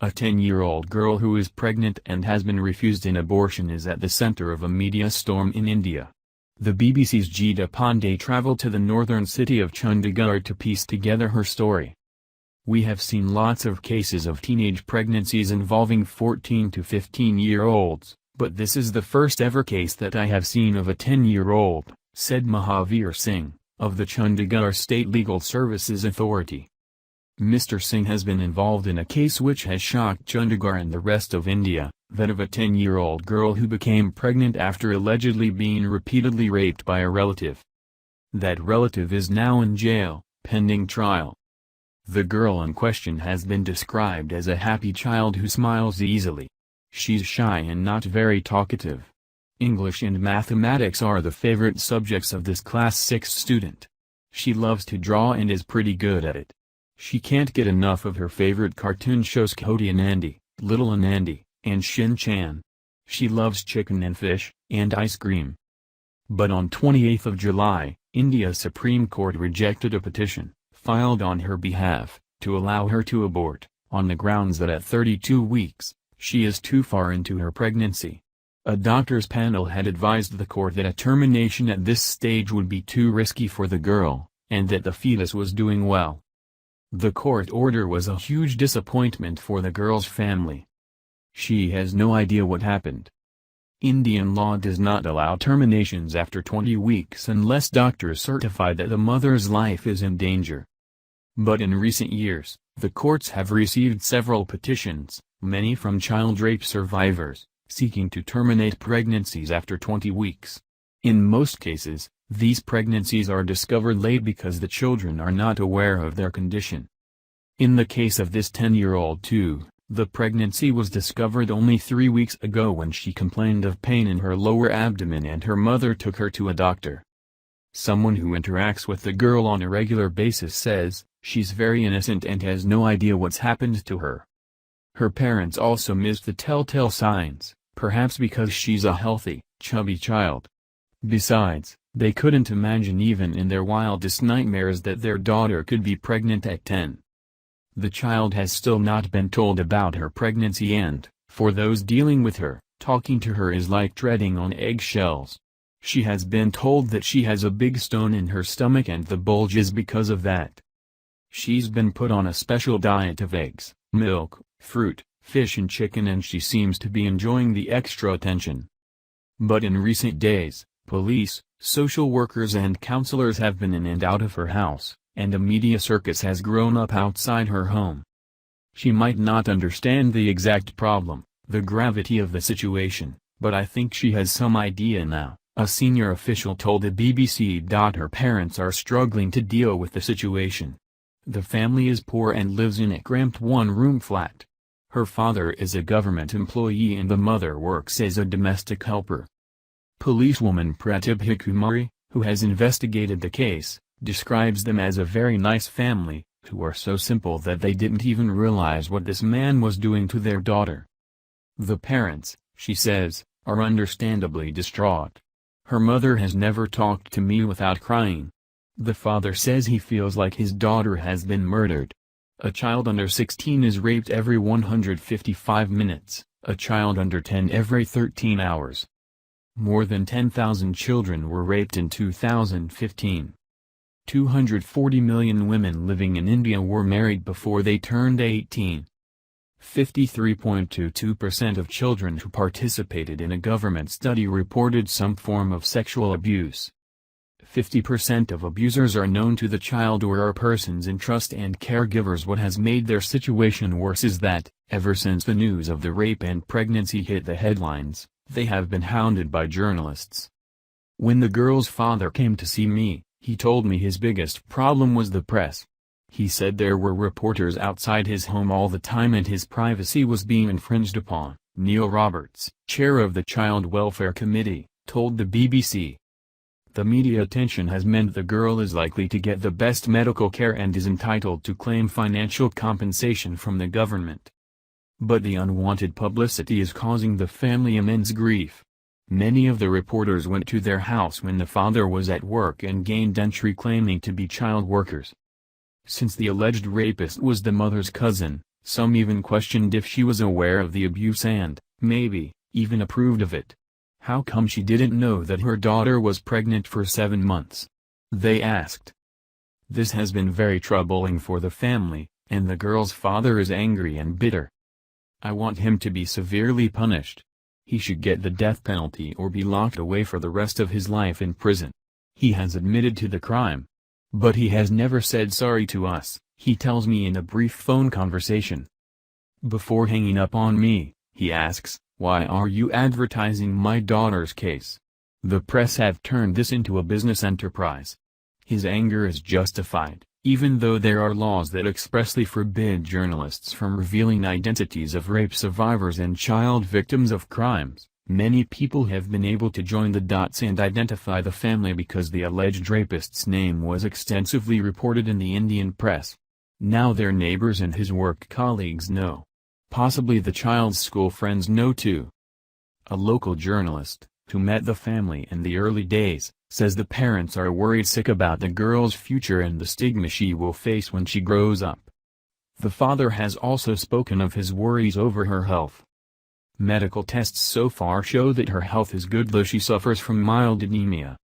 A 10-year-old girl who is pregnant and has been refused an abortion is at the center of a media storm in India. The BBC's Geeta Pandey traveled to the northern city of Chandigarh to piece together her story. We have seen lots of cases of teenage pregnancies involving 14 to 15-year-olds, but this is the first ever case that I have seen of a 10-year-old, said Mahavir Singh, of the Chandigarh State Legal Services Authority. Mr. Singh has been involved in a case which has shocked Chandigarh and the rest of India, that of a 10-year-old girl who became pregnant after allegedly being repeatedly raped by a relative. That relative is now in jail, pending trial. The girl in question has been described as a happy child who smiles easily. She's shy and not very talkative. English and mathematics are the favorite subjects of this class 6 student. She loves to draw and is pretty good at it. She can't get enough of her favorite cartoon shows Choti and Andy, Little and Andy, and Shin Chan. She loves chicken and fish, and ice cream. But on 28th of July, India's Supreme Court rejected a petition, filed on her behalf, to allow her to abort, on the grounds that at 32 weeks, she is too far into her pregnancy. A doctor's panel had advised the court that a termination at this stage would be too risky for the girl, and that the fetus was doing well. The court order was a huge disappointment for the girl's family. She has no idea what happened. Indian law does not allow terminations after 20 weeks unless doctors certify that the mother's life is in danger. But in recent years, the courts have received several petitions, many from child rape survivors, seeking to terminate pregnancies after 20 weeks. In most cases, these pregnancies are discovered late because the children are not aware of their condition. In the case of this 10-year-old too, the pregnancy was discovered only 3 weeks ago when she complained of pain in her lower abdomen and her mother took her to a doctor. Someone who interacts with the girl on a regular basis says, she's very innocent and has no idea what's happened to her. Her parents also missed the telltale signs, perhaps because she's a healthy, chubby child. Besides, they couldn't imagine even in their wildest nightmares that their daughter could be pregnant at 10. The child has still not been told about her pregnancy and, for those dealing with her, talking to her is like treading on eggshells. She has been told that she has a big stone in her stomach and the bulge is because of that. She's been put on a special diet of eggs, milk, fruit, fish and chicken and she seems to be enjoying the extra attention. But in recent days, police, social workers and counselors have been in and out of her house, and a media circus has grown up outside her home. She might not understand the exact problem, the gravity of the situation, but I think she has some idea now, a senior official told the BBC. Her parents are struggling to deal with the situation. The family is poor and lives in a cramped one-room flat. Her father is a government employee and the mother works as a domestic helper. Policewoman Pratibha Kumari, who has investigated the case, describes them as a very nice family, who are so simple that they didn't even realize what this man was doing to their daughter. The parents, she says, are understandably distraught. Her mother has never talked to me without crying. The father says he feels like his daughter has been murdered. A child under 16 is raped every 155 minutes, a child under 10 every 13 hours. More than 10,000 children were raped in 2015. 240 million women living in India were married before they turned 18. 53.22% of children who participated in a government study reported some form of sexual abuse. 50% of abusers are known to the child or are persons in trust and caregivers. What has made their situation worse is that, ever since the news of the rape and pregnancy hit the headlines, they have been hounded by journalists. When the girl's father came to see me, he told me his biggest problem was the press. He said there were reporters outside his home all the time and his privacy was being infringed upon. Neil Roberts, chair of the Child Welfare Committee, told the BBC. The media attention has meant the girl is likely to get the best medical care and is entitled to claim financial compensation from the government. But the unwanted publicity is causing the family immense grief. Many of the reporters went to their house when the father was at work and gained entry claiming to be child workers. Since the alleged rapist was the mother's cousin, Some even questioned if she was aware of the abuse and, maybe, even approved of it. How come she didn't know that her daughter was pregnant for 7 months? They asked. This has been very troubling for the family, and the girl's father is angry and bitter. I want him to be severely punished. He should get the death penalty or be locked away for the rest of his life in prison. He has admitted to the crime. But he has never said sorry to us, he tells me in a brief phone conversation. Before hanging up on me, he asks, why are you advertising my daughter's case? The press have turned this into a business enterprise. His anger is justified, even though there are laws that expressly forbid journalists from revealing identities of rape survivors and child victims of crimes. Many people have been able to join the dots and identify the family because the alleged rapist's name was extensively reported in the Indian press. Now their neighbors and his work colleagues know. Possibly the child's school friends know too. A local journalist, who met the family in the early days, says the parents are worried sick about the girl's future and the stigma she will face when she grows up. The father has also spoken of his worries over her health. Medical tests so far show that her health is good, though she suffers from mild anemia.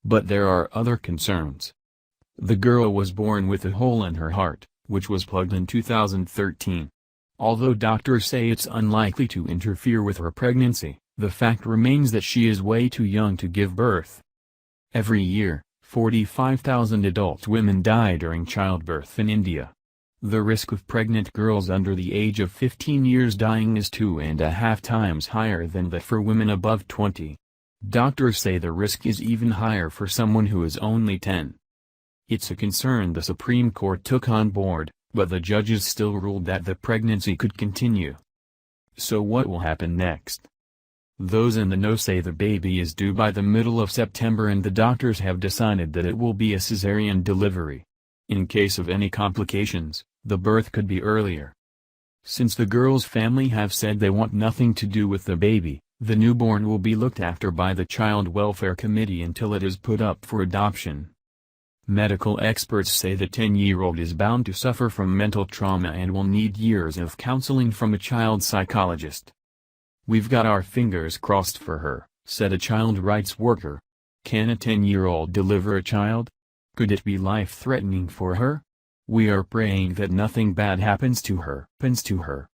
But there are other concerns. The girl was born with a hole in her heart, which was plugged in 2013. Although doctors say it's unlikely to interfere with her pregnancy, the fact remains that she is way too young to give birth. Every year, 45,000 adult women die during childbirth in India. The risk of pregnant girls under the age of 15 years dying is 2.5 times higher than that for women above 20. Doctors say the risk is even higher for someone who is only 10. It's a concern the Supreme Court took on board, but the judges still ruled that the pregnancy could continue. So what will happen next? Those in the know say the baby is due by the middle of September and the doctors have decided that it will be a cesarean delivery. In case of any complications, the birth could be earlier. Since the girl's family have said they want nothing to do with the baby, the newborn will be looked after by the Child Welfare Committee until it is put up for adoption. Medical experts say the 10-year-old is bound to suffer from mental trauma and will need years of counseling from a child psychologist. We've got our fingers crossed for her, said a child rights worker. Can a 10-year-old deliver a child? Could it be life-threatening for her? We are praying that nothing bad happens to her.